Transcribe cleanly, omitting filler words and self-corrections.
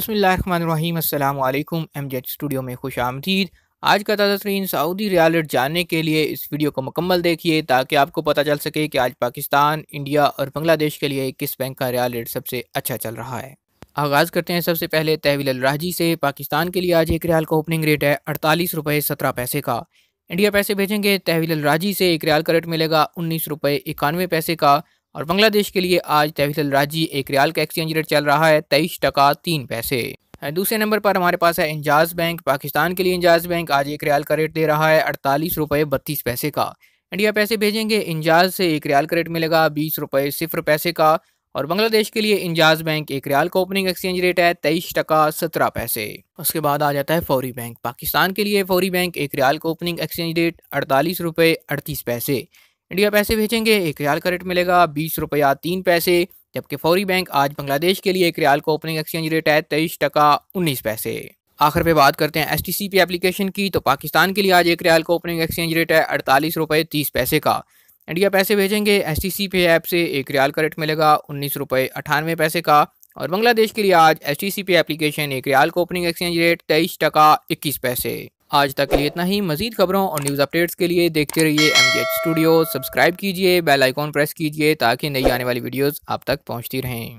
बिस्मिल्लाहिर्रहमानिर्रहीम अस्सलाम वालेकुम। एमजेड स्टूडियो में खुश आमदीद। आज का ताज़ा तरीन सऊदी रियाल रेट जानने के लिए इस वीडियो को मुकम्मल देखिए ताकि आपको पता चल सके कि आज पाकिस्तान, इंडिया और बांग्लादेश के लिए किस बैंक का रियाल रेट सबसे अच्छा चल रहा है। आगाज़ करते हैं सबसे पहले तहवील अल राजी से। पाकिस्तान के लिए आज एक रियाल का ओपनिंग रेट है 48 रुपये 17 पैसे का। इंडिया पैसे भेजेंगे तहवील अल राजी से एक रियाल का रेट मिलेगा 19 रुपये 91 पैसे का। और बांग्लादेश के लिए आज तहवील अल राजी एक रियाल का एक्सचेंज रेट चल रहा है 23 टका 3 पैसे। दूसरे नंबर पर हमारे पास है इंजाज बैंक। पाकिस्तान के लिए इंजाज बैंक आज एक रियाल का रेट दे रहा है 48 रुपये 32 पैसे का। इंडिया पैसे भेजेंगे इंजाज से एक रियाल का रेट मिलेगा 20 रुपये 0 पैसे का। और बांग्लादेश के लिए इंजाज बैंक एक रियाल का ओपनिंग एक्सचेंज रेट है 23 टका 17 पैसे। उसके बाद आ जाता है फौरी बैंक। पाकिस्तान के लिए फौरी बैंक एक रियाल का ओपनिंग एक्सचेंज रेट 48 रुपये 38 पैसे। इंडिया पैसे भेजेंगे एक रियाल का रेट मिलेगा 20 रुपया 3 पैसे। जबकि फौरी बैंक आज बांग्लादेश के लिए एक रियाल का ओपनिंग एक्सचेंज रेट है 23 टका 19 पैसे। आखिर पे बात करते हैं STCP एप्लीकेशन की। तो पाकिस्तान के लिए आज एक रियाल का ओपनिंग एक्सचेंज रेट है 48 रुपये 30 पैसे का। इंडिया पैसे भेजेंगे STCP ऐप से एक रियाल का रेट मिलेगा 19 रुपये 98 पैसे का। और बांग्लादेश के लिए आज STCP एप्लीकेशन एक रियाल का ओपनिंग एक्सचेंज रेट 23 टका 21 पैसे। आज तक के लिए इतना ही। मजीद खबरों और न्यूज़ अपडेट्स के लिए देखते रहिए MJ स्टूडियो। सब्सक्राइब कीजिए, बेल आइकॉन प्रेस कीजिए ताकि नई आने वाली वीडियोस आप तक पहुंचती रहें।